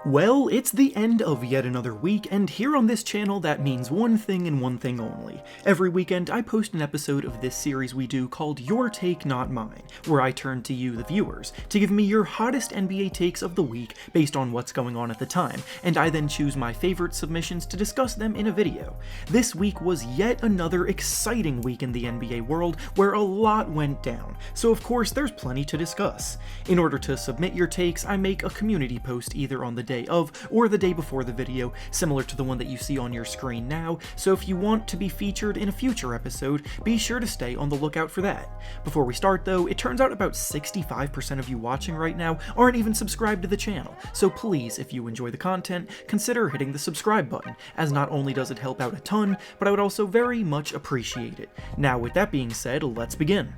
Well, it's the end of yet another week, and here on this channel that means one thing and one thing only. Every weekend I post an episode of this series we do called Your Take Not Mine, where I turn to you, the viewers, to give me your hottest NBA takes of the week based on what's going on at the time, and I then choose my favorite submissions to discuss them in a video. This week was yet another exciting week in the NBA world where a lot went down, so of course there's plenty to discuss. In order to submit your takes, I make a community post either on the day of or the day before the video, similar to the one that you see on your screen now, so if you want to be featured in a future episode, be sure to stay on the lookout for that. Before we start though, it turns out about 65% of you watching right now aren't even subscribed to the channel, so please, if you enjoy the content, consider hitting the subscribe button, as not only does it help out a ton, but I would also very much appreciate it. Now with that being said, let's begin.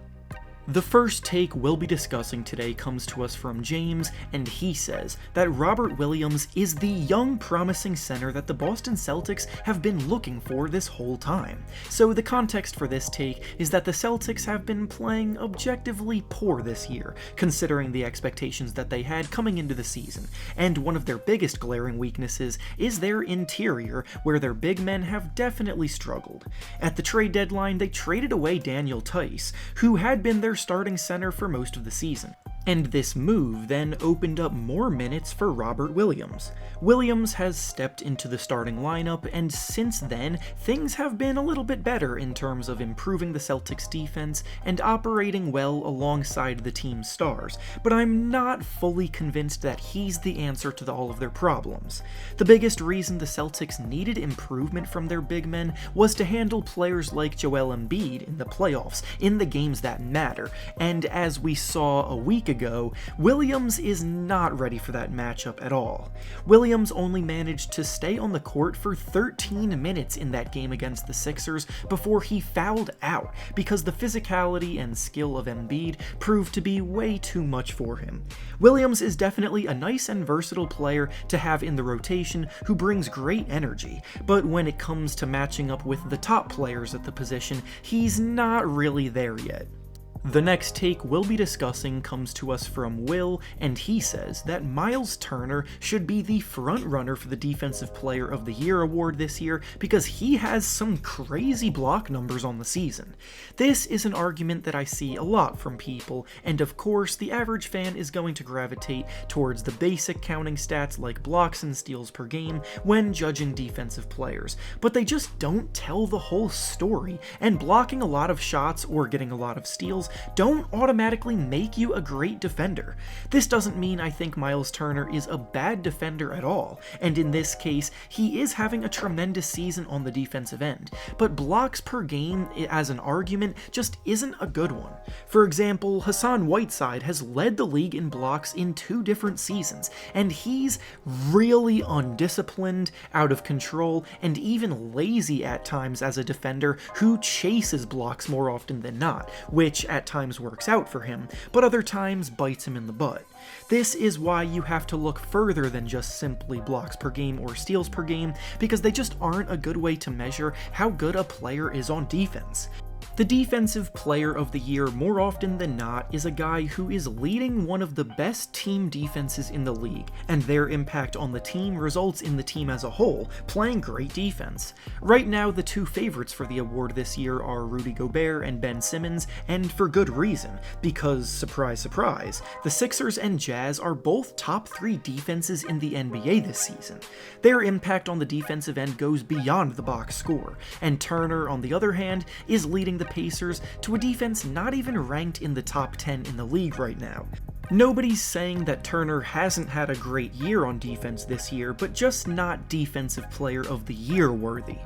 The first take we'll be discussing today comes to us from James, and he says that Robert Williams is the young, promising center that the Boston Celtics have been looking for this whole time. So the context for this take is that the Celtics have been playing objectively poor this year, considering the expectations that they had coming into the season, and one of their biggest glaring weaknesses is their interior, where their big men have definitely struggled. At the trade deadline, they traded away Daniel Tice, who had been their starting center for most of the season. And this move then opened up more minutes for Robert Williams. Williams has stepped into the starting lineup, and since then, things have been a little bit better in terms of improving the Celtics defense and operating well alongside the team's stars, but I'm not fully convinced that he's the answer to all of their problems. The biggest reason the Celtics needed improvement from their big men was to handle players like Joel Embiid in the playoffs, in the games that matter, and as we saw a week ago, Williams is not ready for that matchup at all. Williams only managed to stay on the court for 13 minutes in that game against the Sixers before he fouled out because the physicality and skill of Embiid proved to be way too much for him. Williams is definitely a nice and versatile player to have in the rotation who brings great energy, but when it comes to matching up with the top players at the position, he's not really there yet. The next take we'll be discussing comes to us from Will, and he says that Miles Turner should be the front-runner for the Defensive Player of the Year award this year because he has some crazy block numbers on the season. This is an argument that I see a lot from people, and of course the average fan is going to gravitate towards the basic counting stats like blocks and steals per game when judging defensive players, but they just don't tell the whole story, and blocking a lot of shots or getting a lot of steals don't automatically make you a great defender. This doesn't mean I think Miles Turner is a bad defender at all, and in this case, he is having a tremendous season on the defensive end, but blocks per game as an argument just isn't a good one. For example, Hassan Whiteside has led the league in blocks in 2 different seasons, and he's really undisciplined, out of control, and even lazy at times as a defender who chases blocks more often than not, which at times works out for him, but other times bites him in the butt. This is why you have to look further than just simply blocks per game or steals per game, because they just aren't a good way to measure how good a player is on defense. The Defensive Player of the Year, more often than not, is a guy who is leading one of the best team defenses in the league, and their impact on the team results in the team as a whole playing great defense. Right now, the 2 favorites for the award this year are Rudy Gobert and Ben Simmons, and for good reason, because, surprise surprise, the Sixers and Jazz are both top 3 defenses in the NBA this season. Their impact on the defensive end goes beyond the box score, and Turner, on the other hand, is leading the Pacers to a defense not even ranked in the top 10 in the league right now. Nobody's saying that Turner hasn't had a great year on defense this year, but just not Defensive Player of the Year worthy.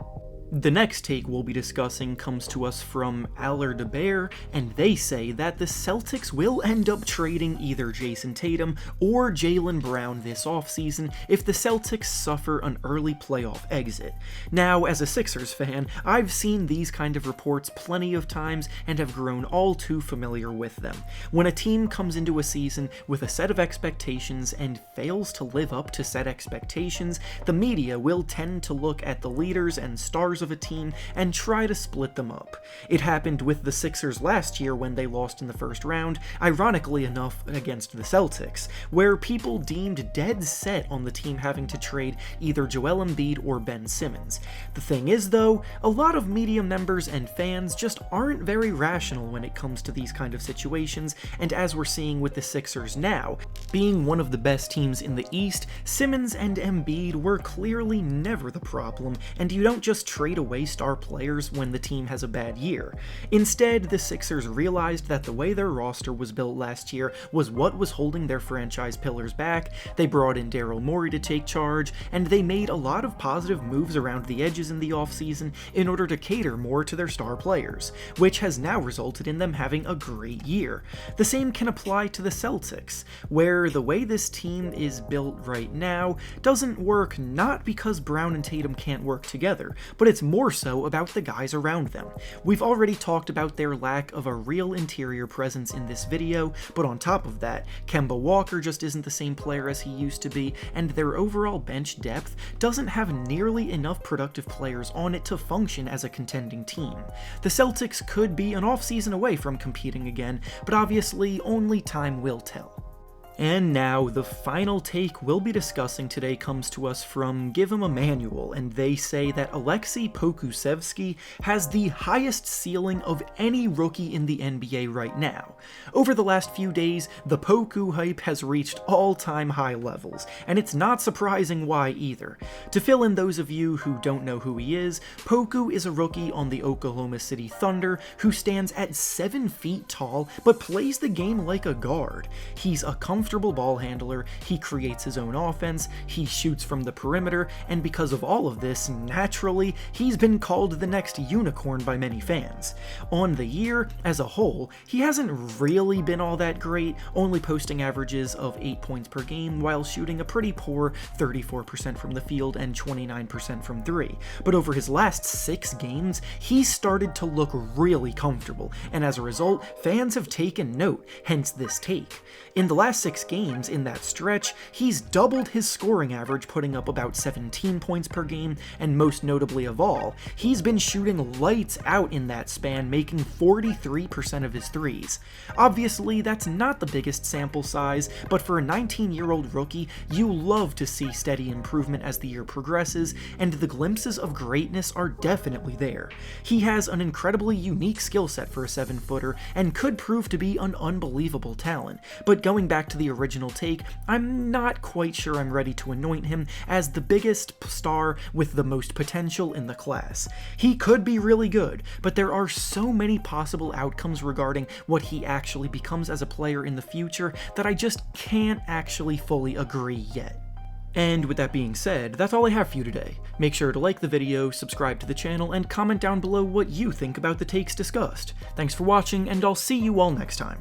The next take we'll be discussing comes to us from Aller de Bear, and they say that the Celtics will end up trading either Jayson Tatum or Jaylen Brown this offseason if the Celtics suffer an early playoff exit. Now, as a Sixers fan, I've seen these kind of reports plenty of times and have grown all too familiar with them. When a team comes into a season with a set of expectations and fails to live up to said expectations, the media will tend to look at the leaders and stars members of a team and try to split them up. It happened with the Sixers last year when they lost in the first round, ironically enough against the Celtics, where people deemed dead set on the team having to trade either Joel Embiid or Ben Simmons. The thing is though, a lot of media members and fans just aren't very rational when it comes to these kind of situations, and as we're seeing with the Sixers now, being one of the best teams in the East, Simmons and Embiid were clearly never the problem, and you don't just trade away star players when the team has a bad year. Instead, the Sixers realized that the way their roster was built last year was what was holding their franchise pillars back. They brought in Daryl Morey to take charge, and they made a lot of positive moves around the edges in the offseason in order to cater more to their star players, which has now resulted in them having a great year. The same can apply to the Celtics, where the way this team is built right now doesn't work not because Brown and Tatum can't work together, but it's more so about the guys around them. We've already talked about their lack of a real interior presence in this video, but on top of that, Kemba Walker just isn't the same player as he used to be, and their overall bench depth doesn't have nearly enough productive players on it to function as a contending team. The Celtics could be an offseason away from competing again, but obviously only time will tell. And now, the final take we'll be discussing today comes to us from Give 'em a Manual, and they say that Aleksej Pokusevski has the highest ceiling of any rookie in the NBA right now. Over the last few days, the Poku hype has reached all-time high levels, and it's not surprising why either. To fill in those of you who don't know who he is, Poku is a rookie on the Oklahoma City Thunder who stands at 7 feet tall but plays the game like a guard. He's a comfortable ball handler, he creates his own offense, he shoots from the perimeter, and because of all of this, naturally, he's been called the next unicorn by many fans. On the year, as a whole, he hasn't really been all that great, only posting averages of 8 points per game while shooting a pretty poor 34% from the field and 29% from 3. But over his last 6 games, he's started to look really comfortable, and as a result, fans have taken note, hence this take. In the last 6 games in that stretch, he's doubled his scoring average, putting up about 17 points per game, and most notably of all, he's been shooting lights out in that span, making 43% of his threes. Obviously, that's not the biggest sample size, but for a 19-year-old rookie, you love to see steady improvement as the year progresses, and the glimpses of greatness are definitely there. He has an incredibly unique skill set for a 7-footer, and could prove to be an unbelievable talent, but going back to the original take, I'm not quite sure I'm ready to anoint him as the biggest star with the most potential in the class. He could be really good, but there are so many possible outcomes regarding what he actually becomes as a player in the future that I just can't actually fully agree yet. And with that being said, that's all I have for you today. Make sure to like the video, subscribe to the channel, and comment down below what you think about the takes discussed. Thanks for watching, and I'll see you all next time.